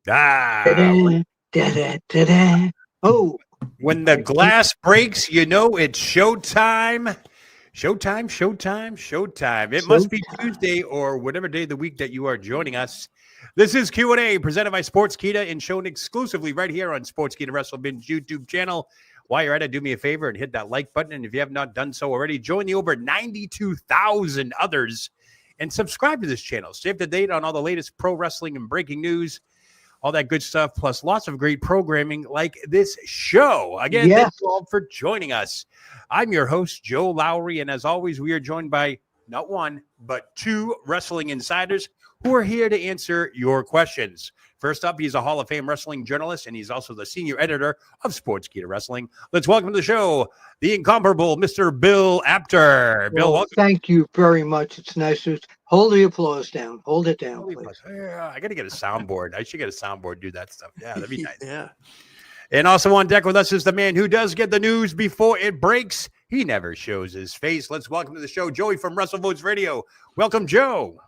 Ah, Da-da, da-da, da-da. Oh, when the glass breaks, you know it's showtime. Showtime, showtime, showtime. It must be showtime. Tuesday or whatever day of the week that you are joining us. This is Q&A presented by Sportskeeda and shown exclusively right here on Sportskeeda WrestleBinge YouTube channel. While you're at it, do me a favor and hit that like button. And if you have not done so already, join the over 92,000 others and subscribe to this channel. Stay up to date on all the latest pro wrestling and breaking news, all that good stuff, plus lots of great programming like this show. Again, Yes. thank you all for joining us. I'm your host, Joe Lowry, and as always, we are joined by not one, but two wrestling insiders who are here to answer your questions. First up, he's a Hall of Fame wrestling journalist, and he's also the senior editor of Sportskeeda Wrestling. Let's welcome to the show the incomparable Mr. Bill Apter. Bill, welcome. Thank you very much. It's nice to hold the applause down. Hold it down, please. Yeah, I got to get a soundboard. I should get a soundboard, do that stuff. Yeah, that'd be nice. Yeah. And also on deck with us is the man who does get the news before it breaks. He never shows his face. Let's welcome to the show Joey from WrestleVotes Radio. Welcome, Joe.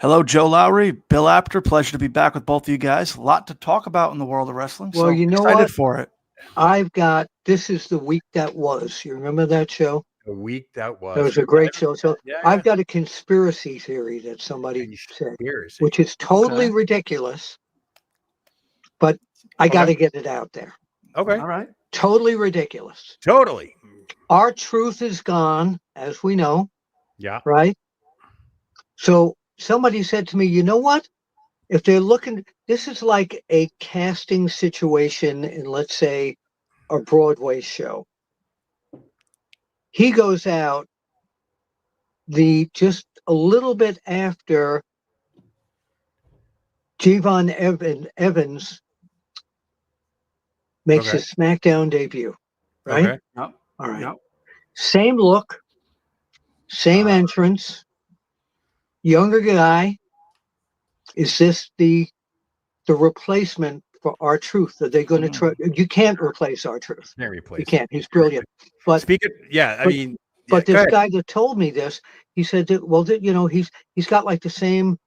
Hello, Joe Lowry, Bill Apter. Pleasure to be back with both of you guys. A lot to talk about in the world of wrestling. Well, so you know excited what? for it. This is the week that was. You remember that show? The week that was. That was a great show. So Yeah, I've got a conspiracy theory that somebody said, Conspiracy. which is totally ridiculous, but I got to get it out there. Okay. All right. Totally ridiculous. Totally. R-Truth is gone, as we know, Yeah. right? So somebody said to me, you know what? If they're looking, this is like a casting situation in, let's say, a Broadway show. He goes out just a little bit after Javon Evans makes his SmackDown debut, right? Okay. Yep. All right. Yep. Same look, same entrance, younger guy. Is this the replacement for R-Truth? Are they going to try? You can't replace R-Truth. Can't replace. You can't. He's brilliant. But But this guy that told me this, he said that, well, he's got like the same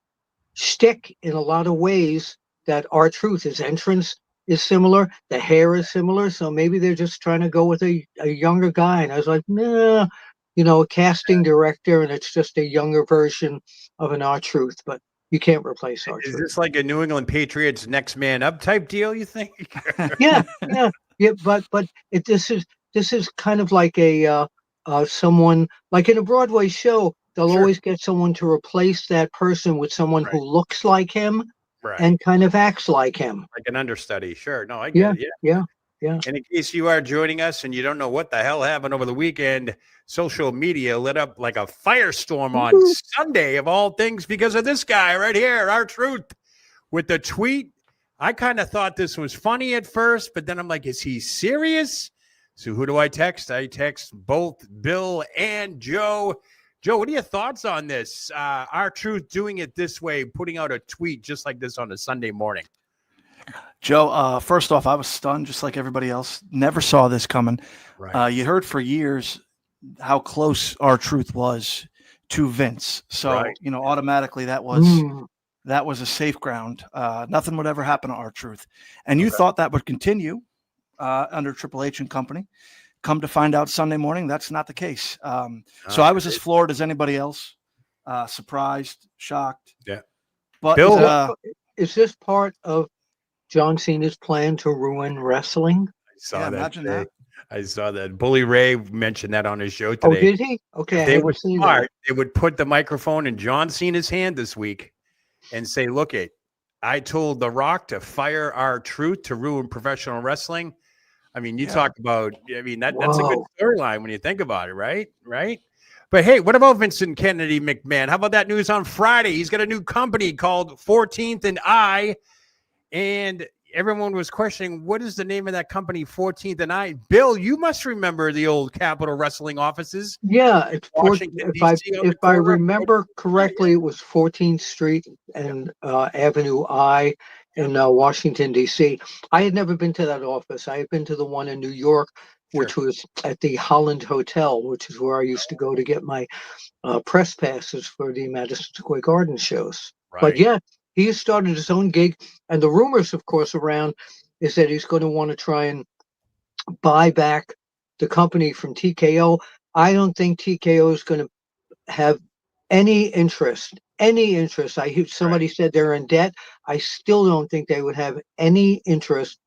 shtick in a lot of ways that R-Truth. His entrance is similar, the hair is similar, so maybe they're just trying to go with a younger guy. And I was like, nah, a casting director, and it's just a younger version of an R-Truth, but you can't replace R-Truth. Is this like a New England Patriots next man up type deal, you think? yeah. But this is kind of like a someone like in a Broadway show. They'll always get someone to replace that person with someone who looks like him and kind of acts like him, like an understudy. Sure, no, I get it. Yeah. And in case you are joining us and you don't know what the hell happened over the weekend, social media lit up like a firestorm on Sunday of all things because of this guy right here, R-Truth, with the tweet. I kind of thought this was funny at first, but then I'm like, is he serious? So who do I text? I text both Bill and Joe. Joe, what are your thoughts on this? R-Truth doing it this way, putting out a tweet just like this on a Sunday morning. Joe, first off, I was stunned just like everybody else. Never saw this coming. Right. You heard for years how close R-Truth was to Vince. So, automatically that was a safe ground. Nothing would ever happen to R-Truth. And you thought that would continue under Triple H and company. Come to find out Sunday morning, that's not the case. So I was as floored as anybody else, surprised, shocked. Yeah. But Bill, is this part of John Cena's plan to ruin wrestling? I saw that. Imagine that. I saw that. Bully Ray mentioned that on his show today. Oh, did he? Okay. If they were smart, they would put the microphone in John Cena's hand this week and say, look, I told The Rock to fire R-Truth to ruin professional wrestling. I mean, you talk about, that's a good storyline when you think about it, right? Right. But hey, what about Vincent Kennedy McMahon? How about that news on Friday? He's got a new company called 14th and I, and everyone was questioning, what is the name of that company, 14th and I? Bill, you must remember the old Capitol Wrestling offices. Yeah, it's if I remember correctly, it was 14th Street and Avenue I in Washington, D.C. I had never been to that office. I had been to the one in New York, which was at the Holland Hotel, which is where I used to go to get my press passes for the Madison Square Garden shows. Right. But yeah, he has started his own gig, and the rumors, of course, around is that he's going to want to try and buy back the company from TKO. I don't think TKO is going to have any interest. I hear somebody said they're in debt. I still don't think they would have any interest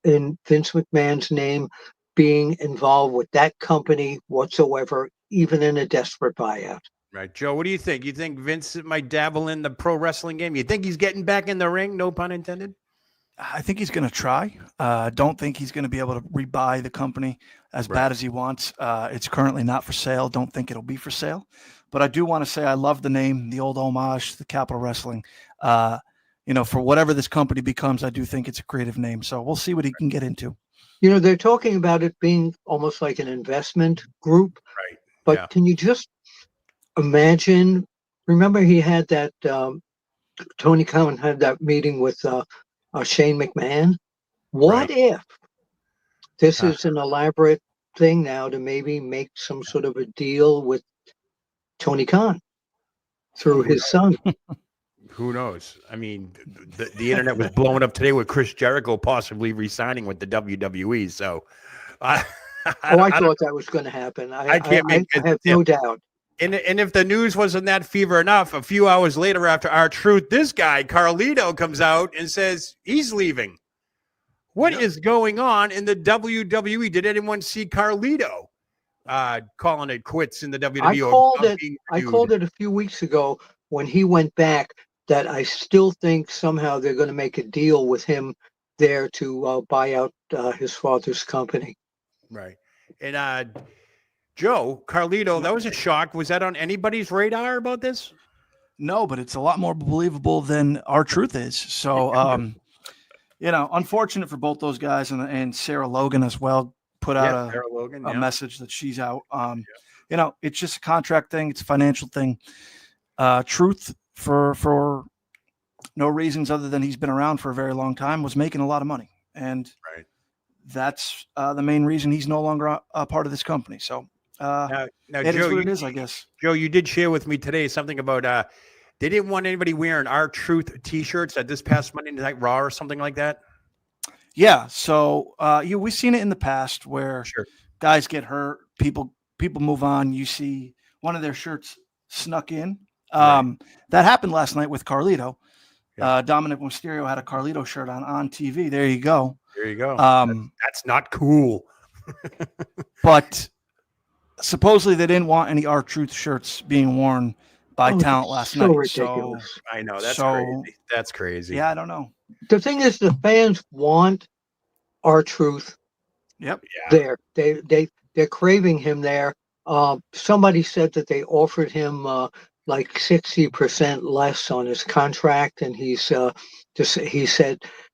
in Vince McMahon's name being involved with that company whatsoever, even in a desperate buyout. Right. Joe, what do you think? You think Vince might dabble in the pro wrestling game? You think he's getting back in the ring? No pun intended. I think he's going to try. Don't think he's going to be able to rebuy the company as bad as he wants. It's currently not for sale. Don't think it'll be for sale. But I do want to say I love the name, the old homage to Capital Wrestling. For whatever this company becomes, I do think it's a creative name. So we'll see what he can get into. They're talking about it being almost like an investment group. Right. But can you just imagine? Remember, he had that Tony Khan had that meeting with Shane McMahon. What if this is an elaborate thing now to maybe make some sort of a deal with Tony Khan through his son? Who knows? I mean, the internet was blowing up today with Chris Jericho possibly re-signing with the WWE. So, I thought that was going to happen. I have no doubt. And if the news wasn't that fever enough, a few hours later after R-Truth, this guy, Carlito, comes out and says he's leaving. What is going on in the WWE? Did anyone see Carlito calling it quits in the WWE? I called it a few weeks ago when he went back that I still think somehow they're going to make a deal with him there to buy out his father's company. Right. And Joe, Carlito, that was a shock. Was that on anybody's radar about this? No, but it's a lot more believable than R-Truth is. So, unfortunate for both those guys and Sarah Logan as well. Put out a message that she's out. It's just a contract thing. It's a financial thing. Truth, for no reasons other than he's been around for a very long time, was making a lot of money. And that's the main reason he's no longer a part of this company. So now it Joe, is what it is, I guess. Joe, you did share with me today something about they didn't want anybody wearing R-Truth T-shirts at this past Monday Night Raw or something like that. Yeah. So we've seen it in the past where guys get hurt, people move on. You see one of their shirts snuck in. That happened last night with Carlito. Dominic Mysterio had a Carlito shirt on TV. There you go. That's not cool. But supposedly they didn't want any R-Truth shirts being worn by talent last night. Ridiculous. So I know that's crazy. That's crazy. Yeah, I don't know. The thing is, the fans want R-Truth. Yep. There, they're craving him there. Somebody said that they offered him like 60% less on his contract, and he said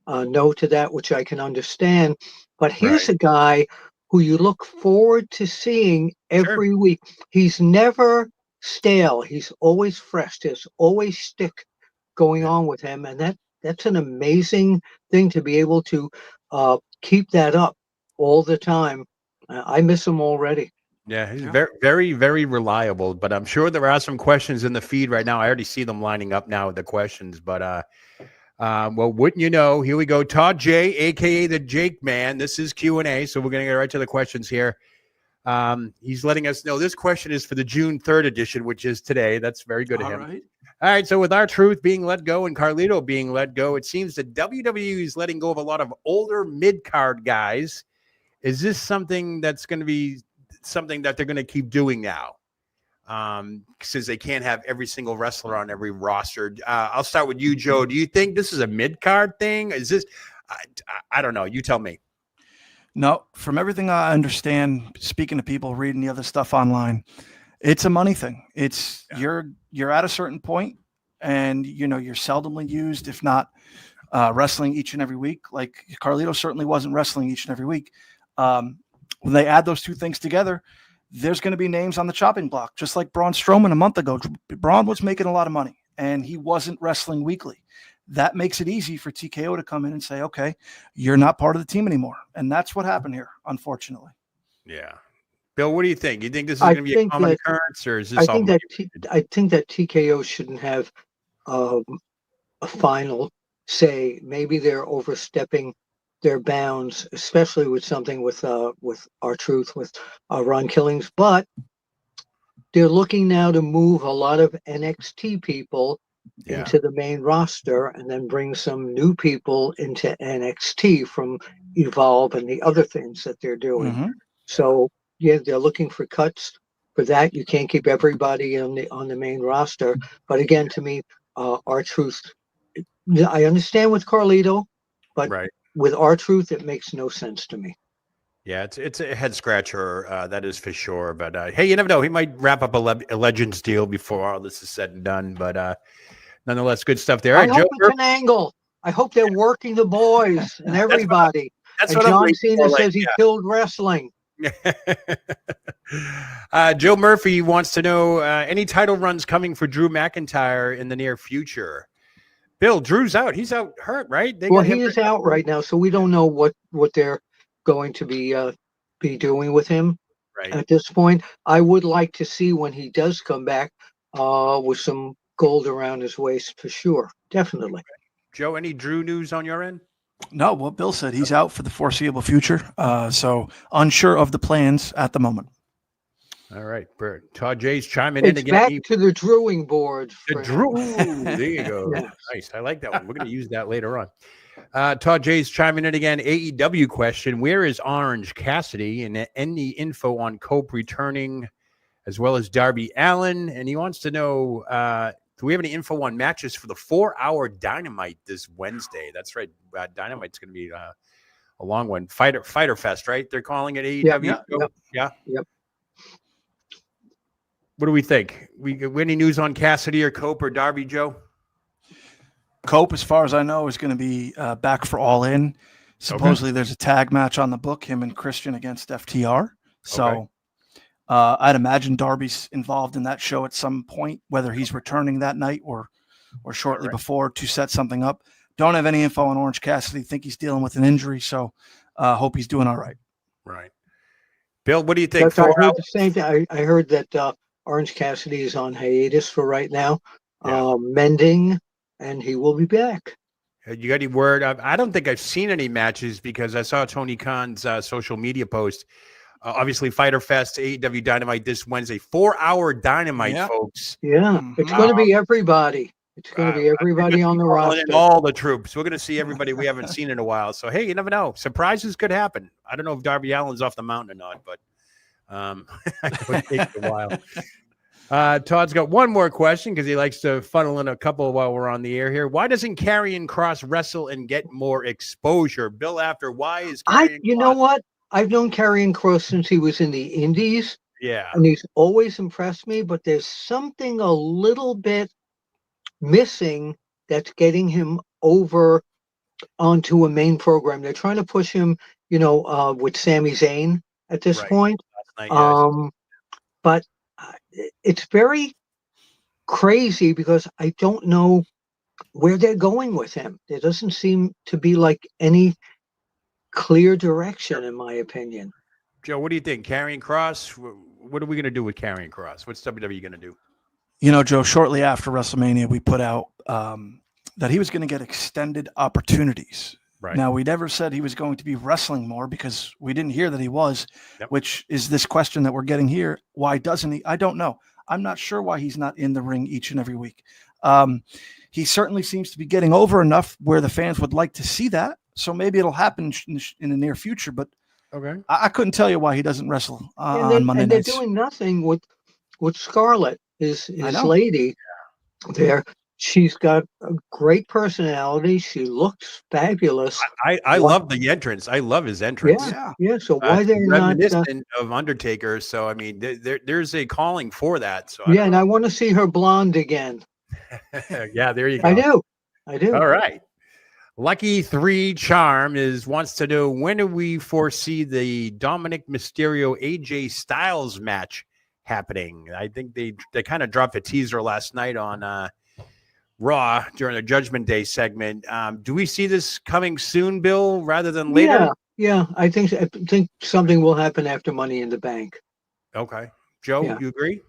no to that, which I can understand. But here's a guy who you look forward to seeing every week. He's never stale. He's always fresh. There's always stick going on with him, and that's an amazing thing to be able to keep that up all the time. I miss him already. Yeah, he's very, very, very reliable. But I'm sure there are some questions in the feed right now. I already see them lining up now with the questions. But well, wouldn't you know? Here we go. Todd J, aka the Jake Man. This is Q&A, so we're going to get right to the questions here. He's letting us know this question is for the June 3rd edition, which is today. That's very good of him. Right. All right, so with R-Truth being let go and Carlito being let go, it seems that WWE is letting go of a lot of older mid-card guys. Is this something that's going to be something that they're going to keep doing now? Since they can't have every single wrestler on every roster. I'll start with you, Joe. Do you think this is a mid-card thing? Is this I don't know. You tell me. No, from everything I understand, speaking to people, reading the other stuff online, it's a money thing. It's you're at a certain point, and you're seldomly used, if not wrestling each and every week. Like Carlito certainly wasn't wrestling each and every week. When they add those two things together, there's going to be names on the chopping block, just like Braun Strowman a month ago. Braun was making a lot of money, and he wasn't wrestling weekly. That makes it easy for TKO to come in and say, okay, you're not part of the team anymore. And that's what happened here, unfortunately. Yeah. Bill, what do you think? You think this is going to be a common occurrence, or is this? I think that TKO shouldn't have a a final say. Maybe they're overstepping their bounds, especially with something with R-Truth, with Ron Killings. But they're looking now to move a lot of NXT people into the main roster and then bring some new people into NXT from Evolve and the other things that they're doing. Mm-hmm. So yeah, they're looking for cuts for that. You can't keep everybody on the main roster. But again, to me, R-Truth, I understand with Carlito, but with R-Truth, it makes no sense to me. Yeah, it's a head scratcher, that is for sure. But hey, you never know. He might wrap up a Legends deal before all this is said and done. But nonetheless, good stuff there. I hope it's an angle. I hope they're working the boys and everybody. That's and what John I'm Cena says he killed wrestling. Joe Murphy wants to know any title runs coming for Drew McIntyre in the near future. Bill, Drew's out. He's out hurt, right? He is out right now, so we don't know what they're going to be doing with him at this point. I would like to see when he does come back with some gold around his waist for sure. Definitely. Joe, any Drew news on your end? No, what Bill said, he's out for the foreseeable future. So unsure of the plans at the moment. All right, Bert. Todd J's chiming in again. Back to the drewing board. The Drew. There you go. Yes. Nice. I like that one. We're going to use that later on. Todd J's chiming in again. AEW question: where is Orange Cassidy? And any info on Cope returning, as well as Darby Allin? And he wants to know: do we have any info on matches for the 4-hour Dynamite this Wednesday? That's right. Dynamite's going to be a long one. Fighter Fest, right? They're calling it AEW. Yep. What do we think? Any news on Cassidy or Cope or Darby, Joe? Cope, as far as I know, is going to be back for All In. Supposedly there's a tag match on the book, him and Christian against FTR. So I'd imagine Darby's involved in that show at some point, whether he's returning that night or shortly before to set something up. Don't have any info on Orange Cassidy. Think he's dealing with an injury, so hope he's doing all right. Right. Bill, what do you think? I heard the same thing. I heard that Orange Cassidy is on hiatus for right now, mending, and he will be back. You got any word? I don't think I've seen any matches because I saw Tony Khan's social media post. Obviously, Fighter Fest, AEW Dynamite this Wednesday. 4-hour Dynamite, folks. Yeah, it's going to be everybody. It's going to be everybody on the roster. All the troops. We're going to see everybody we haven't seen in a while. So, hey, you never know. Surprises could happen. I don't know if Darby Allin's off the mountain or not, but it would take a while. Todd's got one more question because he likes to funnel in a couple while we're on the air here. Why doesn't Karrion Kross wrestle and get more exposure? Bill, Apter, why is you know what? I've known Karrion Kross since he was in the Indies. Yeah. And he's always impressed me, but there's something a little bit missing that's getting him over onto a main program. They're trying to push him, with Sami Zayn at this point. But it's very crazy because I don't know where they're going with him. There doesn't seem to be like any clear direction, in my opinion. Joe, what do you think? Karrion Kross? What are we going to do with Karrion Kross? What's WWE going to do? Joe, shortly after WrestleMania, we put out that he was going to get extended opportunities. Right. Now, we never said he was going to be wrestling more because we didn't hear that he was, which is this question that we're getting here. Why doesn't he? I don't know. I'm not sure why he's not in the ring each and every week. He certainly seems to be getting over enough where the fans would like to see that. So maybe it'll happen in the near future, but I couldn't tell you why he doesn't wrestle on Monday nights. They're doing nothing with Scarlett, his lady there. She's got a great personality. She looks fabulous. I love the entrance. I love his entrance. Yeah. So why they're not reminiscent of Undertaker? So I mean, there's a calling for that. So and I want to see her blonde again. Yeah, there you go. I do. All right. Lucky 3 Charm wants to know, when do we foresee the Dominic Mysterio AJ Styles match happening? I think they kind of dropped a teaser last night on Raw during the Judgment Day segment. Do we see this coming soon, Bill, rather than later? Yeah. I think something will happen after Money in the Bank. Okay. Joe, you agree?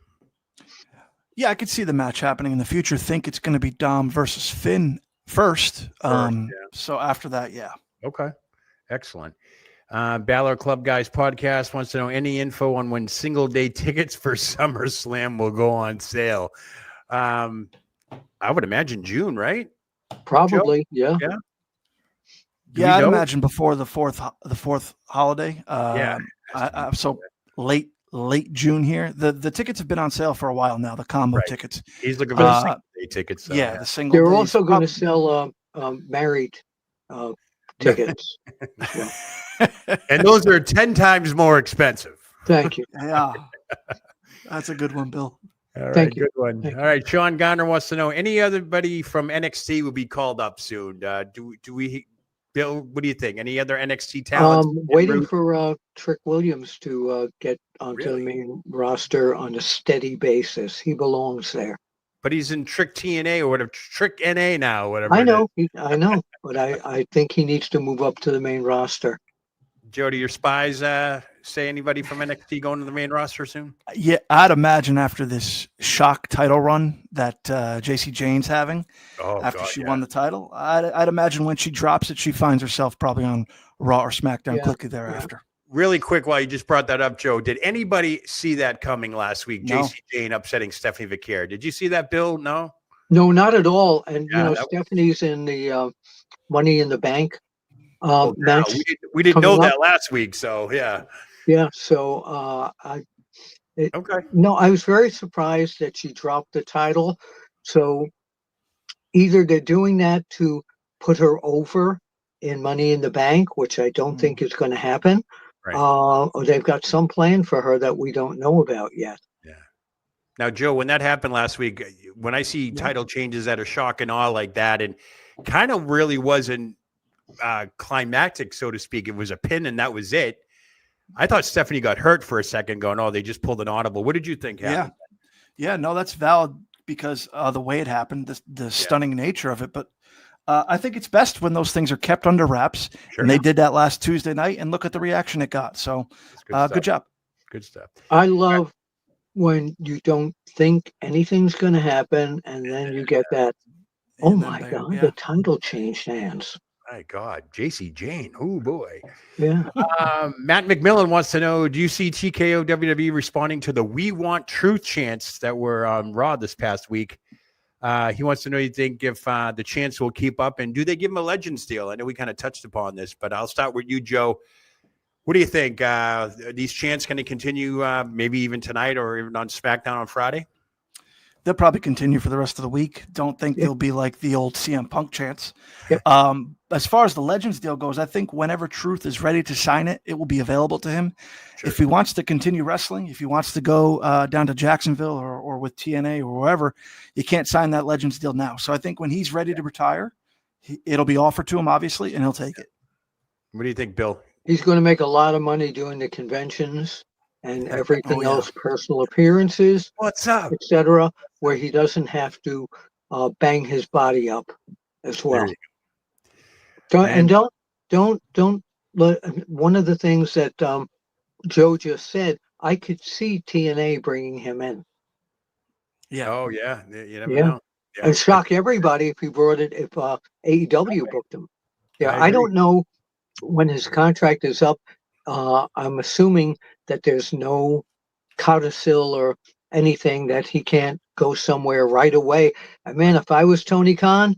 Yeah, I could see the match happening in the future. Think it's going to be Dom versus Finn first. Yeah. So after that, yeah. Okay. Excellent. Balor Club Guys podcast wants to know any info on when single day tickets for SummerSlam will go on sale. I would imagine June, right? Probably, yeah. Yeah. Yeah, I'd imagine before the fourth holiday. So late June here. The tickets have been on sale for a while now. The combo tickets. He's looking for the single day tickets. Yeah, the single. They're also going to sell married tickets. And those are 10 times more expensive. Thank you. Yeah, that's a good one, Bill. All right, Thank you. good one. Thank All right, Sean Garner wants to know anybody from NXT will be called up soon. Do we, Bill? What do you think? Any other NXT talent? Waiting for Trick Williams to get onto the main roster on a steady basis. He belongs there. But he's in Trick TNA or whatever, Trick NA now, whatever. I know, but I think he needs to move up to the main roster. Joe, do your spies say anybody from NXT going to the main roster soon? Yeah, I'd imagine after this shock title run that JC Jane's having, after she won the title, I'd imagine when she drops it, she finds herself probably on Raw or SmackDown quickly thereafter. Really quick, while you just brought that up, Joe, did anybody see that coming last week? No. JC Jane upsetting Stephanie Vaquer. Did you see that, Bill? No? No, not at all. And, Stephanie's in the Money in the Bank match. We didn't know that last week, so yeah. Yeah, so okay. No, I was very surprised that she dropped the title. So either they're doing that to put her over in Money in the Bank, which I don't think is going to happen, or they've got some plan for her that we don't know about yet. Yeah. Now, Joe, when that happened last week, when I see title changes that are shock and awe like that, and kind of really wasn't climactic, so to speak, it was a pin and that was it. I thought Stephanie got hurt for a second going, they just pulled an audible. What did you think happened? Yeah, no, that's valid because the way it happened, the stunning nature of it. But I think it's best when those things are kept under wraps. Sure. And they did that last Tuesday night, and look at the reaction it got. So good job. Good stuff. I love when you don't think anything's going to happen, and then you get that, the title changed hands. My God, JC Jane. Oh, boy. Yeah. Matt McMillan wants to know, do you see TKO WWE responding to the We Want Truth chants that were on Raw this past week? He wants to know, you think, if the chants will keep up, and do they give him a Legends deal? I know we kind of touched upon this, but I'll start with you, Joe. What do you think? Are these chants going to continue maybe even tonight or even on SmackDown on Friday? They'll probably continue for the rest of the week. Don't think they'll be like the old CM Punk chants. Yep. As far as the Legends deal goes, I think whenever Truth is ready to sign it, it will be available to him. Sure. If he wants to continue wrestling, if he wants to go down to Jacksonville or with TNA or wherever, you can't sign that Legends deal now. So I think when he's ready to retire, it'll be offered to him, obviously, and he'll take it. What do you think, Bill? He's going to make a lot of money doing the conventions and everything else, personal appearances, what's up, etc., where he doesn't have to bang his body up as well. Don't let, one of the things that Joe just said, I could see TNA bringing him in. Yeah. Oh yeah. You never know. Yeah. And shock everybody if he brought it, if AEW booked him. Yeah. I don't know when his contract is up. I'm assuming that there's no codicil or anything that he can't go somewhere right away. And man, if I was Tony Khan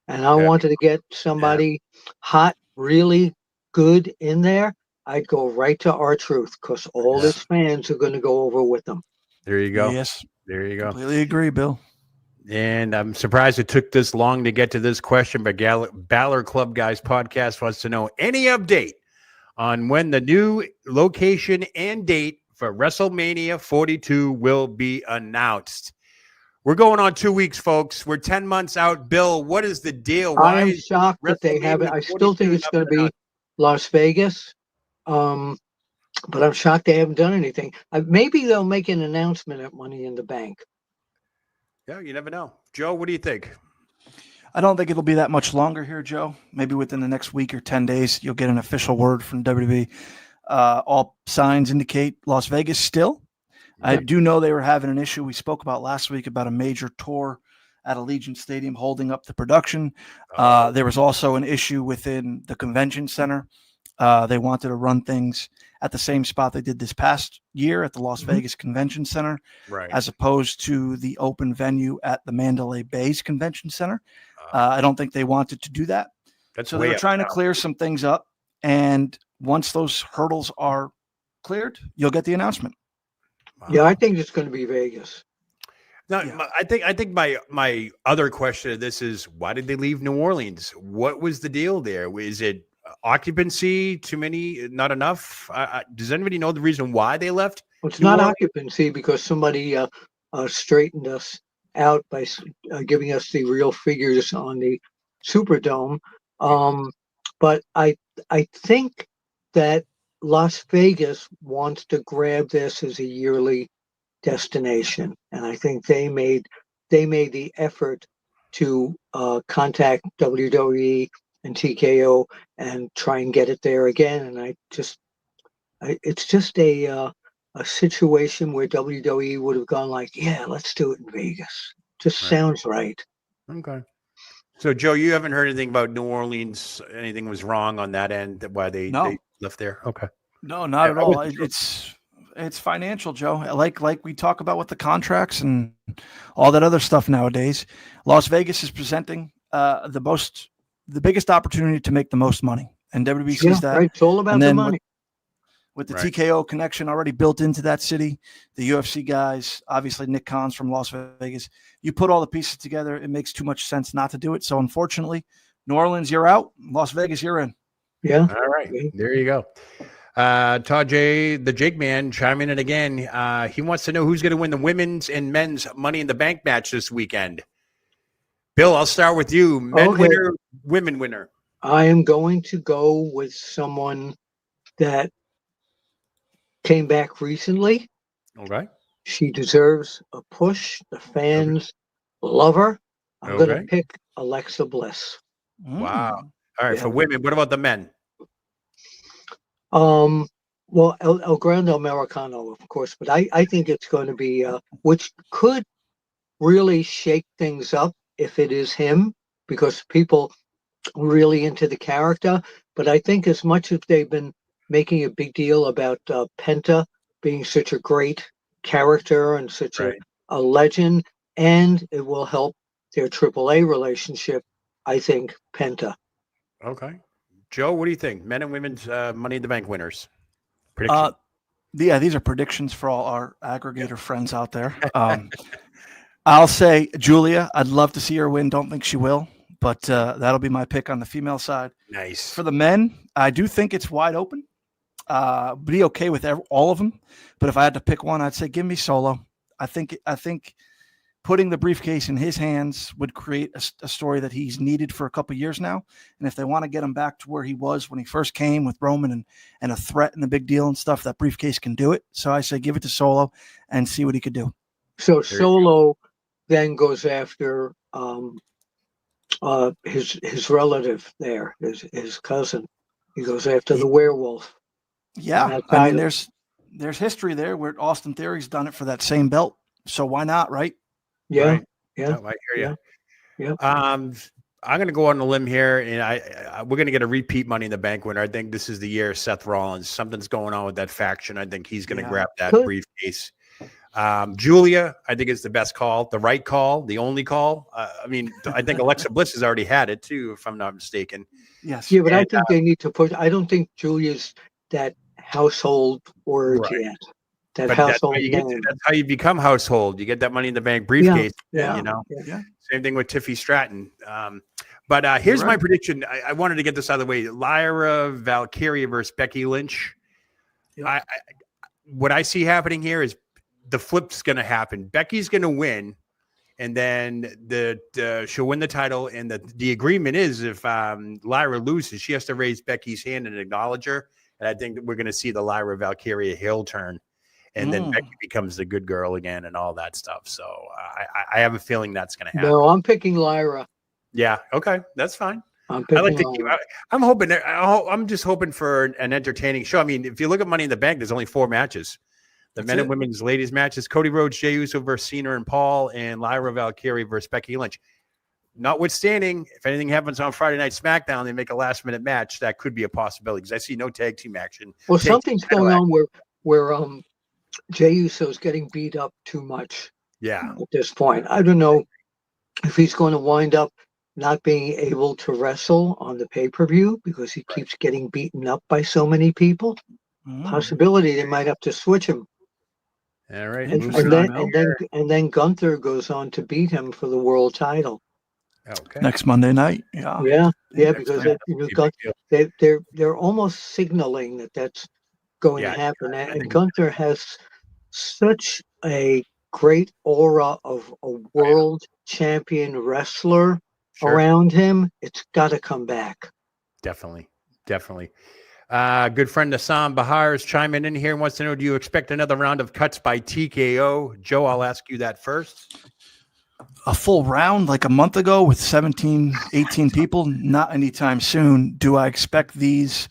and I wanted to get somebody hot, really good in there, I'd go right to R-Truth because all his fans are going to go over with them. There you go. Yes. There you go. Completely agree, Bill. And I'm surprised it took this long to get to this question, but Balor Club Guys podcast wants to know any update on when the new location and date for WrestleMania 42 will be announced. We're going on 2 weeks, folks. We're 10 months out. Bill, what is the deal? I am shocked that they haven't. I still think it's going to be Las Vegas. But I'm shocked they haven't done anything. Maybe they'll make an announcement at Money in the Bank. Yeah, you never know. Joe, what do you think? I don't think it'll be that much longer here, Joe. Maybe within the next week or 10 days, you'll get an official word from WWE. All signs indicate Las Vegas still. I do know they were having an issue we spoke about last week about a major tour at Allegiant Stadium holding up the production. There was also an issue within the convention center. They wanted to run things at the same spot they did this past year at the Las Vegas Convention Center, as opposed to the open venue at the Mandalay Bay's Convention Center. I don't think they wanted to do that. So they were trying to clear some things up. And once those hurdles are cleared, you'll get the announcement. Yeah, I think it's going to be Vegas. Now, I think my other question of this is, why did they leave New Orleans? What was the deal there? Is it occupancy, too many, not enough? Does anybody know the reason why they left? Well, it's not occupancy because somebody straightened us out by giving us the real figures on the Superdome. But I think that Las Vegas wants to grab this as a yearly destination, and I think they made the effort to contact WWE and TKO and try and get it there again. And it's just a situation where WWE would have gone like, yeah, let's do it in Vegas. Just sounds right. Okay. So, Joe, you haven't heard anything about New Orleans? Anything was wrong on that end? Why they left there? Okay. No, not at all. It's financial, Joe. Like we talk about with the contracts and all that other stuff nowadays. Las Vegas is presenting the biggest opportunity to make the most money, and WWE sees that. Right. It's all about the money. With the TKO connection already built into that city, the UFC guys, obviously Nick Khan's from Las Vegas. You put all the pieces together, it makes too much sense not to do it. So unfortunately, New Orleans, you're out. Las Vegas, you're in. Yeah. All right. There you go. Todd J, the Jake man, chiming in again. He wants to know who's going to win the women's and men's Money in the Bank match this weekend. Bill, I'll start with you. Men winner, women winner. I am going to go with someone that came back recently. Okay. She deserves a push. The fans love her. I'm going to pick Alexa Bliss. Wow. All right. For women, what about the men? Well, El Grande Americano, of course, but I think it's going to be, which could really shake things up if it is him, because people are really into the character. But I think as much as they've been making a big deal about Penta being such a great character and such a legend, and it will help their AAA relationship, I think Penta. Okay. Joe, what do you think? Men and women's Money in the Bank winners. Prediction. Yeah, these are predictions for all our aggregator friends out there. I'll say Julia. I'd love to see her win. Don't think she will, but that'll be my pick on the female side. Nice. For the men, I do think it's wide open. Be okay with all of them, but if I had to pick one, I'd say give me Solo. I think putting the briefcase in his hands would create a story that he's needed for a couple of years now. And if they want to get him back to where he was when he first came with Roman and a threat and a big deal and stuff, that briefcase can do it. So I say give it to Solo and see what he could do. So Solo then goes after his relative there, his cousin. He goes after the werewolf. Yeah, I mean, there's history there where Austin Theory's done it for that same belt. So why not, right? Yeah, right. Yeah. I hear you. Yeah. I'm going to go on a limb here, and we're going to get a repeat Money in the Bank winner. I think this is the year of Seth Rollins. Something's going on with that faction. I think he's going to grab that briefcase. Julia, I think is the best call, the right call, the only call. I mean, I think Alexa Bliss has already had it too, if I'm not mistaken. Yes. Yeah, but I think they need to push. I don't think Julia's that household word yet. That's how you become household. You get that Money in the Bank briefcase. Yeah. Yeah. You know. Yeah. Same thing with Tiffy Stratton. But here's my prediction. I wanted to get this out of the way. Lyra Valkyria versus Becky Lynch. Yeah. What I see happening here is the flip's going to happen. Becky's going to win, and then she'll win the title. And the agreement is if Lyra loses, she has to raise Becky's hand and acknowledge her. And I think that we're going to see the Lyra Valkyria heel turn. And then Becky becomes the good girl again and all that stuff. So I have a feeling that's going to happen. No, I'm picking Lyra. Yeah. Okay. That's fine. I'm just hoping for an entertaining show. I mean, if you look at Money in the Bank, there's only 4 matches. The men and women's ladies matches: Cody Rhodes, Jey Uso versus Cena and Paul, and Lyra Valkyrie versus Becky Lynch. Notwithstanding, if anything happens on Friday Night SmackDown, they make a last-minute match. That could be a possibility because I see no tag team action. Well, something's going on where Jey Uso's getting beat up too much. Yeah. At this point, I don't know if he's going to wind up not being able to wrestle on the pay-per-view because he keeps getting beaten up by so many people. Possibility they might have to switch him. All right. And then Gunther goes on to beat him for the world title. Okay. Next Monday night. Yeah, because they're almost signaling that that's going to happen. And Gunther has such a great aura of a world champion wrestler around him. It's got to come back. Definitely. Good friend Assam Bahar is chiming in here and wants to know, do you expect another round of cuts by TKO? Joe, I'll ask you that first. A full round like a month ago with 17, 18 people? Not anytime soon. Do I expect these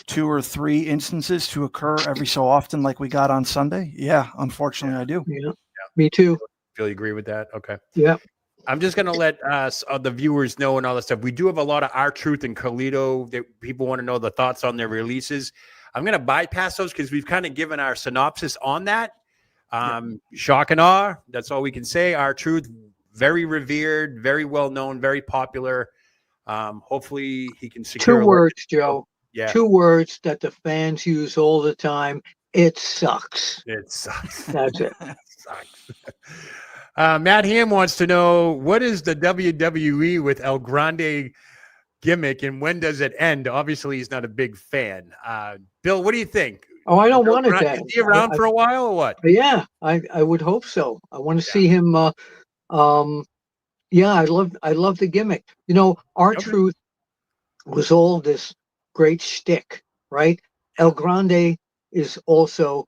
2 or 3 instances to occur every so often like we got on Sunday? Yeah, unfortunately I do. Yeah, me too. Feel you agree with that? Okay. Yeah. I'm just going to let the viewers know and all that stuff. We do have a lot of R-Truth and Carlito that people want to know the thoughts on their releases. I'm going to bypass those because we've kind of given our synopsis on that. Shock and awe. That's all we can say. R-Truth, very revered, very well known, very popular. Hopefully he can secure 2 words, Joe. Yeah. 2 words that the fans use all the time. It sucks. It sucks. That's it. It sucks. Matt Ham wants to know, what is the WWE with El Grande gimmick and when does it end? Obviously, he's not a big fan. Bill, what do you think? Oh, I don't want it to end. Is he around for a while or what? Yeah, I would hope so. I want to see him. I love the gimmick. R-Truth was all this great shtick, right? El Grande is also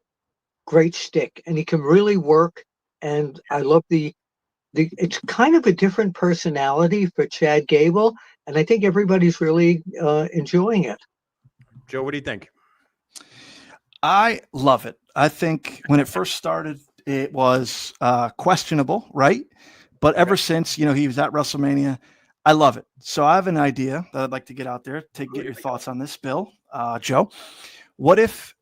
great shtick, and he can really work. And I love it's kind of a different personality for Chad Gable, and I think everybody's really enjoying it. Joe, what do you think? I love it. I think when it first started, it was questionable, right? But ever since, he was at WrestleMania, I love it. So I have an idea that I'd like to get out there to get your thoughts on this, Bill. Joe, what if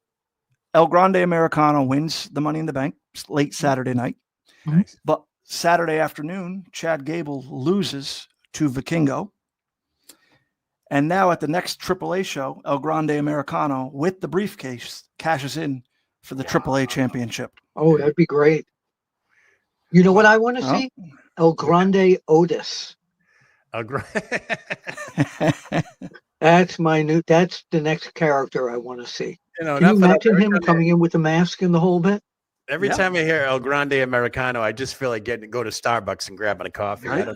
El Grande Americano wins the Money in the Bank late Saturday night? Nice. But Saturday afternoon, Chad Gable loses to Vikingo. And now at the next AAA show, El Grande Americano with the briefcase cashes in for the AAA championship. Oh, that'd be great. You know what I want to see? El Grande Otis. El Grande. That's the next character I want to see. Can you imagine him coming in with a mask and the whole bit? Every time I hear El Grande Americano, I just feel like go to Starbucks and grabbing a coffee. I don't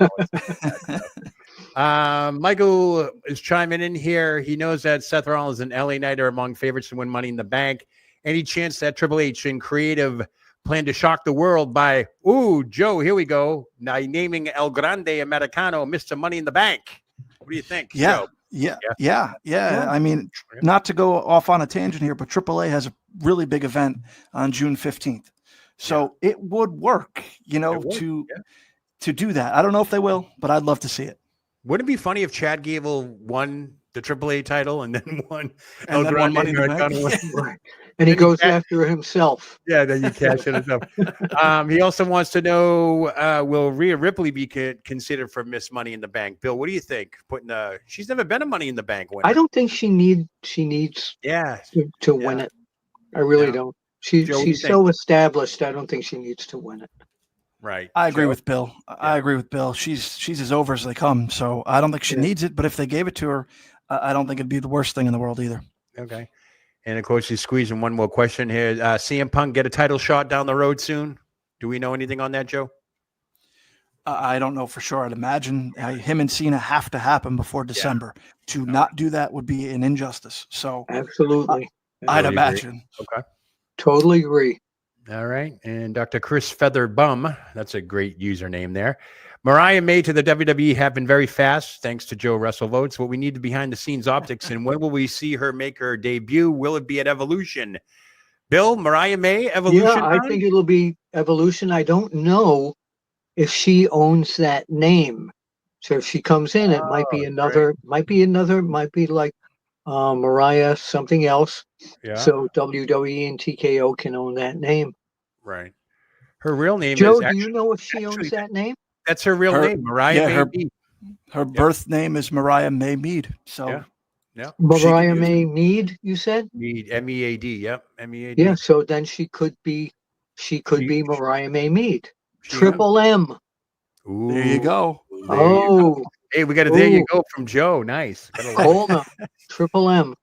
know. Michael is chiming in here. He knows that Seth Rollins and LA Knight are among favorites to win Money in the Bank. Any chance that Triple H and Creative plan to shock the world by, Joe, here we go, now naming El Grande Americano Mr. Money in the Bank? What do you think? Yeah. Joe? Yeah. I mean, not to go off on a tangent here, but AAA has a really big event on June 15th. So it would work, to do that. I don't know if they will, but I'd love to see it. Wouldn't it be funny if Chad Gable won the AAA title and then won El Grande Money in the Bank? Right. And he goes after himself. Yeah, then you cash it himself. He also wants to know, will Rhea Ripley be considered for Miss Money in the Bank? Bill, what do you think? She's never been a Money in the Bank winner. I don't think she needs to win it. I really don't. She's so established. I don't think she needs to win it. Right. I agree with Bill. I agree with Bill. She's as over as they come. So I don't think she needs it. But if they gave it to her, I don't think it'd be the worst thing in the world either. Okay. And of course, she's squeezing one more question here. CM Punk get a title shot down the road soon? Do we know anything on that, Joe? I don't know for sure. I'd imagine him and Cena have to happen before December. To not do that would be an injustice. So absolutely, I'd imagine. Okay. Totally agree. All right. And Dr. Chris Featherbum, that's a great username there. Mariah May to the WWE have been very fast, thanks to Joe WrestleVotes. What we need the behind-the-scenes optics, and when will we see her make her debut? Will it be at Evolution? Bill, Mariah May, Evolution. Yeah, I think it'll be Evolution. I don't know if she owns that name. So if she comes in, it might be another, might be like Mariah something else. Yeah. So WWE and TKO can own that name. Right. Her real name Joe, is do actually, you know if she owns that name? That's her real name, Mariah May Mead. Her birth name is Mariah May Mead. So yeah. Mariah May Mead, you said? Mead, M-E-A-D. Yep. M-E-A-D. Yeah, so then she could be Mariah May Mead. Triple M. Ooh, there you go. Hey, we got a there you go from Joe. Nice. Hold on. Triple M.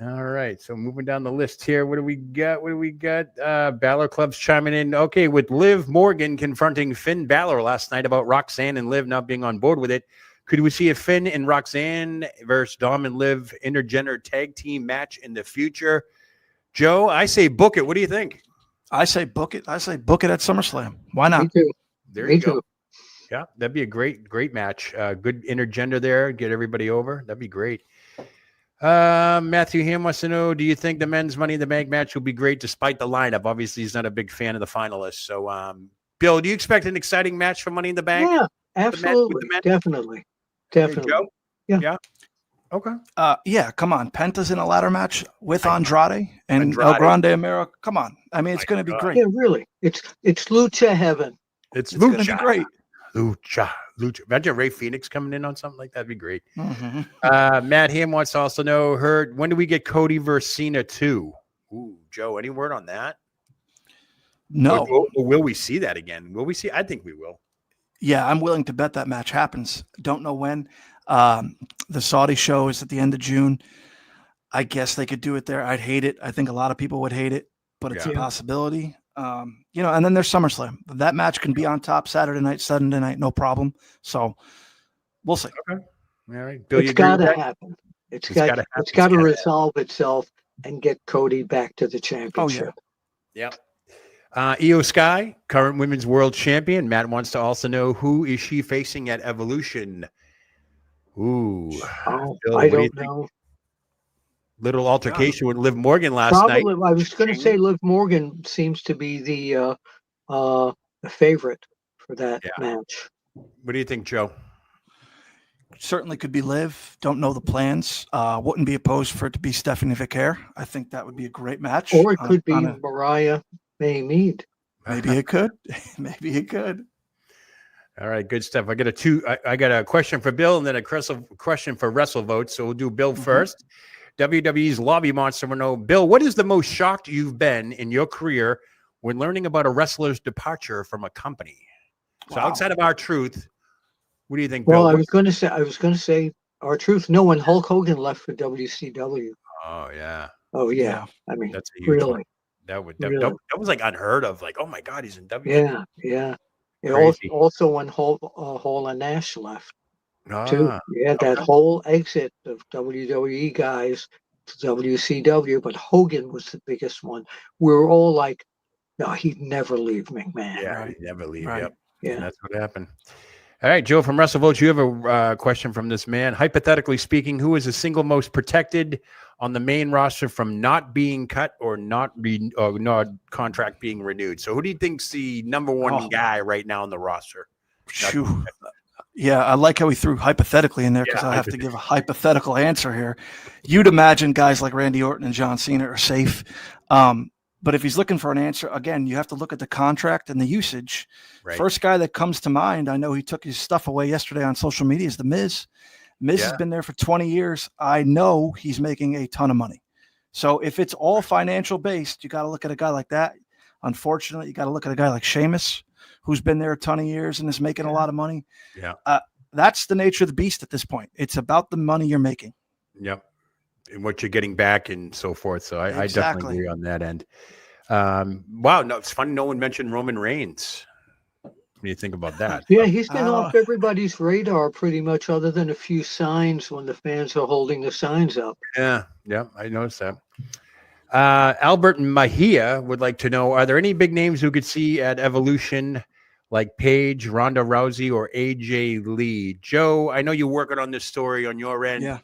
All right. So moving down the list here, what do we got? Balor Club's chiming in. Okay, with Liv Morgan confronting Finn Balor last night about Roxanne and Liv not being on board with it. Could we see a Finn and Roxanne versus Dom and Liv intergender tag team match in the future? Joe, I say book it. What do you think? I say book it. I say book it at SummerSlam. Why not? Me too. There you go. Yeah, that'd be a great match. Good intergender there. Get everybody over. That'd be great. Matthew Ham wants to know, do you think the men's Money in the Bank match will be great despite the lineup? Obviously, he's not a big fan of the finalists. So, Bill, do you expect an exciting match for Money in the Bank? Yeah, absolutely. Definitely. Joe? Yeah. Okay. Yeah, come on. Penta's in a ladder match with Andrade and El Grande Amero. Come on. I mean, it's going to be great. Yeah, really. It's lucha heaven. It's going to be great. Lucha. Imagine Ray Phoenix coming in on something like that. That'd be great. Mm-hmm. Matt Ham wants to also know, when do we get Cody versus Cena 2? Ooh, Joe, any word on that? No. Or will we see that again? Will we see? I think we will. Yeah, I'm willing to bet that match happens. Don't know when. The Saudi show is at the end of June. I guess they could do it there. I'd hate it. I think a lot of people would hate it, but it's a possibility. And then there's SummerSlam. That match can be on top Saturday night, Sunday night, no problem. So we'll see. Okay. All right. Bill, it's got to happen. It's got to resolve itself and get Cody back to the championship. Oh, yeah. Io Sky, current women's world champion. Matt wants to also know, who is she facing at Evolution? Ooh. Bill, I don't know. Little altercation with Liv Morgan last night. I was going to say Liv Morgan seems to be the favorite for that match. What do you think, Joe? Certainly could be Liv. Don't know the plans. Wouldn't be opposed for it to be Stephanie Vicaire. I think that would be a great match. Or it could be Mariah May Mead. Maybe it could. Maybe it could. All right, good stuff. I got a question for Bill and then a question for WrestleVotes. So we'll do Bill first. WWE's Lobby Monster will know, Bill, what is the most shocked you've been in your career when learning about a wrestler's departure from a company? So outside of R-Truth, what do you think, Bill? Well, I was going to say R-Truth. No, when Hulk Hogan left for WCW. Oh yeah. I mean, that's a huge really. One. That was like unheard of. Like, oh my God, he's in WWE. Yeah. Also when Hall and Nash left. Too. Yeah, that whole exit of WWE guys to WCW, but Hogan was the biggest one. We were all like, no, he'd never leave McMahon. Yeah, he'd never leave. Right. Yep. Yeah. And that's what happened. All right, Joe from WrestleVotes, you have a question from this man. Hypothetically speaking, who is the single most protected on the main roster from not being cut or not contract being renewed? So who do you think's the number one guy right now on the roster? Yeah, I like how he threw hypothetically in there because I have to give a hypothetical answer here. You'd imagine guys like Randy Orton and John Cena are safe. But if he's looking for an answer, again, you have to look at the contract and the usage. Right. First guy that comes to mind, I know he took his stuff away yesterday on social media, is The Miz. Miz has been there for 20 years. I know he's making a ton of money. So if it's all financial based, you got to look at a guy like that. Unfortunately, you got to look at a guy like Sheamus, who's been there a ton of years and is making a lot of money. Yeah. That's the nature of the beast at this point. It's about the money you're making. Yep. And what you're getting back and so forth. So I definitely agree on that end. Wow. No, it's funny. No one mentioned Roman Reigns. What do you think about that? Yeah, he's been off everybody's radar pretty much, other than a few signs when the fans are holding the signs up. Yeah. I noticed that. Albert Mahia would like to know, are there any big names who could see at Evolution like Paige, Ronda Rousey, or AJ Lee? Joe, I know you're working on this story on your end. Yeah.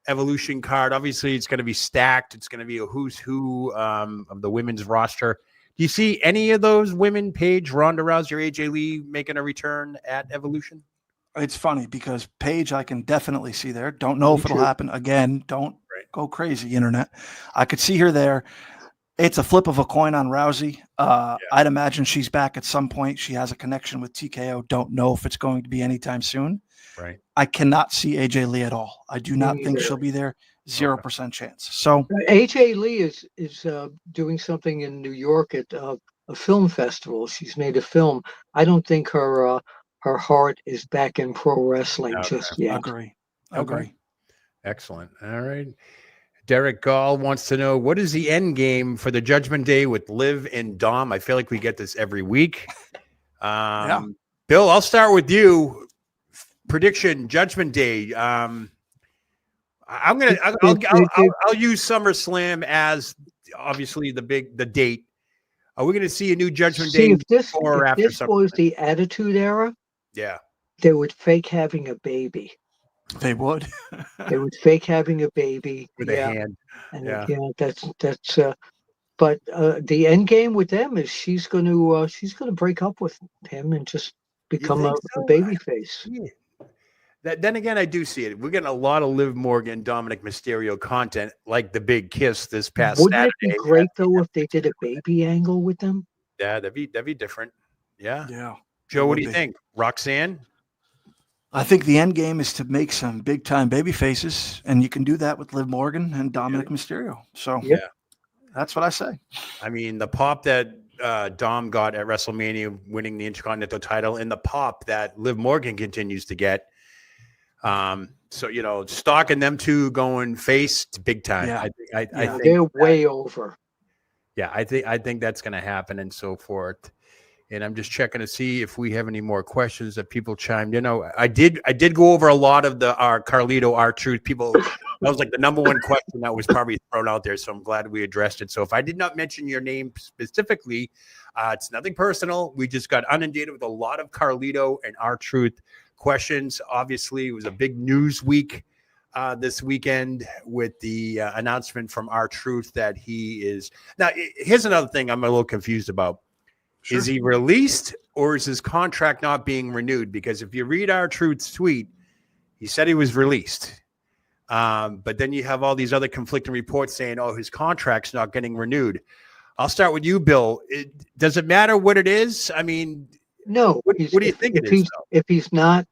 Evolution card. Obviously, it's going to be stacked. It's going to be a who's who of the women's roster. Do you see any of those women, Paige, Ronda Rousey, or AJ Lee, making a return at Evolution? It's funny because Paige, I can definitely see there. Don't know if it'll happen again. Don't go crazy, internet. I could see her there. It's a flip of a coin on Rousey. I'd imagine she's back at some point. She has a connection with TKO. Don't know if it's going to be anytime soon. Right. I cannot see AJ Lee at all. I do not think she'll be there. 0% chance. So AJ Lee is doing something in New York at a film festival. She's made a film. I don't think her heart is back in pro wrestling just yet. Agree. Excellent. All right. Derek Gall wants to know, what is the end game for the Judgment Day with Liv and Dom? I feel like we get this every week. Bill, I'll start with you. Prediction, Judgment Day. I'll use SummerSlam as obviously the date. Are we going to see a new Judgment Day before or after SummerSlam? If this was the Attitude Era, they would fake having a baby. They would. They would fake having a baby with a hand. And that's. But the end game with them is she's going to break up with him and just become a baby face. Yeah. Then again, I do see it. We're getting a lot of Liv Morgan, Dominic Mysterio content, like the big kiss this past Saturday. Wouldn't it be great though if they did a baby angle with them? Yeah, that'd be different. Yeah. Yeah. Joe, what do you think? Roxanne? I think the end game is to make some big time baby faces, and you can do that with Liv Morgan and Dominic Mysterio. So that's what I say. I mean, the pop that Dom got at WrestleMania, winning the Intercontinental title, and the pop that Liv Morgan continues to get. So stalking them two going face to big time. Yeah. I think they're way over. Yeah, I think that's going to happen and so forth. And I'm just checking to see if we have any more questions that people chimed in. I did go over a lot of our Carlito, R-Truth people. That was like the number one question that was probably thrown out there. So I'm glad we addressed it. So if I did not mention your name specifically, it's nothing personal. We just got inundated with a lot of Carlito and R-Truth questions. Obviously, it was a big news week this weekend with the announcement from R-Truth that he is. Now, here's another thing I'm a little confused about. Sure. Is he released or is his contract not being renewed? Because if you read R-Truth's tweet, he said he was released. But then you have all these other conflicting reports saying, his contract's not getting renewed. I'll start with you, Bill. Does it matter what it is? I mean, no. What do you think it is? If he's not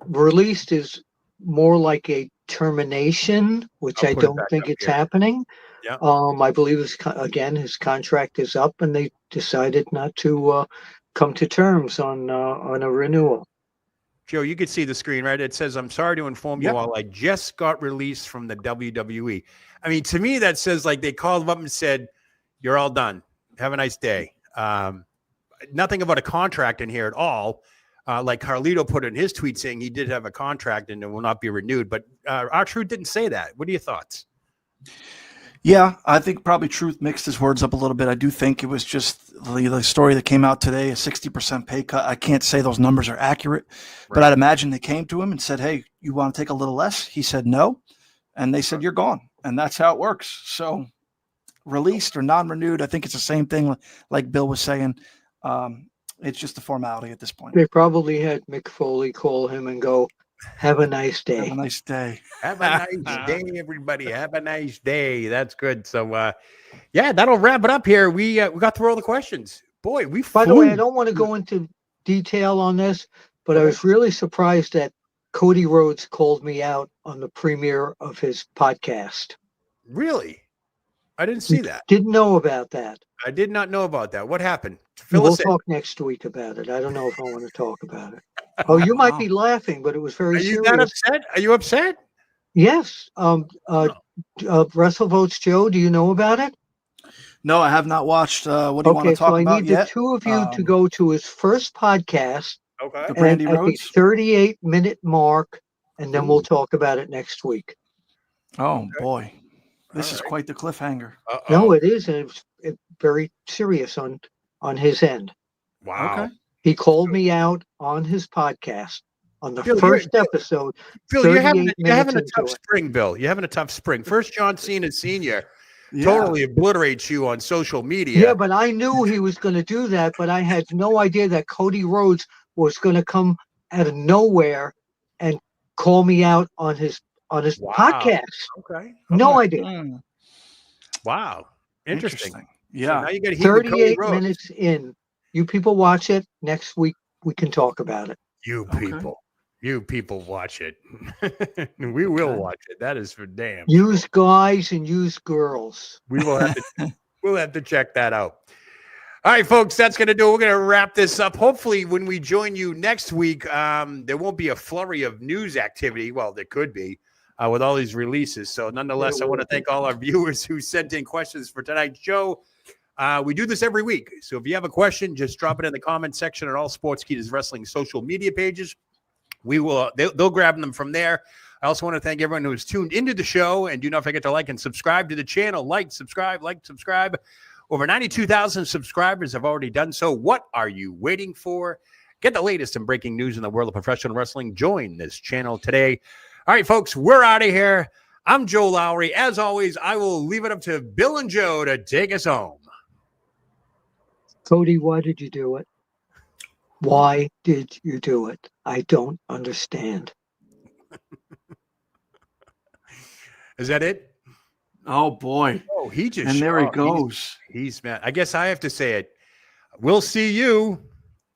released, is more like a termination, which I don't think it's happening. Yeah. I believe his contract is up, and they decided not to come to terms on a renewal. Joe, you can see the screen, right? It says, "I'm sorry to inform you all, I just got released from the WWE." I mean, to me, that says like they called him up and said, "You're all done. Have a nice day." Nothing about a contract in here at all. Like Carlito put in his tweet saying he did have a contract and it will not be renewed. But R-Truth didn't say that. What are your thoughts? Yeah, I think probably Truth mixed his words up a little bit. I do think it was just the story that came out today, a 60% pay cut. I can't say those numbers are accurate, but I'd imagine they came to him and said, "Hey, you want to take a little less?" He said no. And they said, "You're gone." And that's how it works. So released or non-renewed, I think it's the same thing like Bill was saying. It's just a formality at this point. They probably had Mick Foley call him and go, "Have a nice day." Have a nice day. Have a nice day, everybody. Have a nice day. That's good. So, that'll wrap it up here. We got through all the questions. Boy, By the way, I don't want to go into detail on this, but I was really surprised that Cody Rhodes called me out on the premiere of his podcast. Really? I didn't see that. Didn't know about that. I did not know about that. What happened? We'll talk next week about it. I don't know if I want to talk about it. Oh, you might be laughing, but it was very serious. Are you that upset? Are you upset? Yes. WrestleVotes, Joe, do you know about it? No, I have not watched. What do you want to talk about? Okay, so I need the two of you to go to his first podcast. Okay. The Brandy Rhodes? At the 38-minute mark, and then we'll talk about it next week. Oh, boy. This is quite the cliffhanger. No, it is. And it's very serious on his end. Wow. Okay. He called me out on his podcast on the Bill, first episode. Bill, you're having a minutes tough into it. spring, Bill. You're having a tough spring. First, John Cena Sr. Yeah. totally obliterates you on social media. Yeah, but I knew he was going to do that, but I had no idea that Cody Rhodes was going to come out of nowhere and call me out on his podcast. Okay. No idea. Wow. Interesting. Yeah. So now you got to hear 38 minutes in. You people watch it. Next week we can talk about it. You people watch it. We will watch it. That is for damn. Use guys and use girls. We will have to. We'll have to check that out. All right, folks, that's going to do it. We're going to wrap this up. Hopefully, when we join you next week, there won't be a flurry of news activity. Well, there could be with all these releases. So, nonetheless, I want to thank all our viewers who sent in questions for tonight's show. We do this every week. So, if you have a question, just drop it in the comment section on all Sportskeeda's Wrestling social media pages. We will. They'll grab them from there. I also want to thank everyone who has tuned into the show, and do not forget to like and subscribe to the channel. Like, subscribe. Over 92,000 subscribers have already done so. What are you waiting for? Get the latest and breaking news in the world of professional wrestling. Join this channel today. All right, folks, we're out of here. I'm Joe Lowry. As always, I will leave it up to Bill and Joe to take us home. Cody, why did you do it? Why did you do it? I don't understand. Is that it? Oh boy! Oh, he just and there he goes. He's mad. I guess I have to say it. We'll see you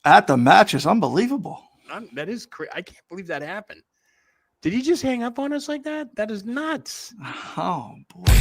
at the match. Is unbelievable. That is crazy. I can't believe that happened. Did he just hang up on us like that? That is nuts. Oh boy.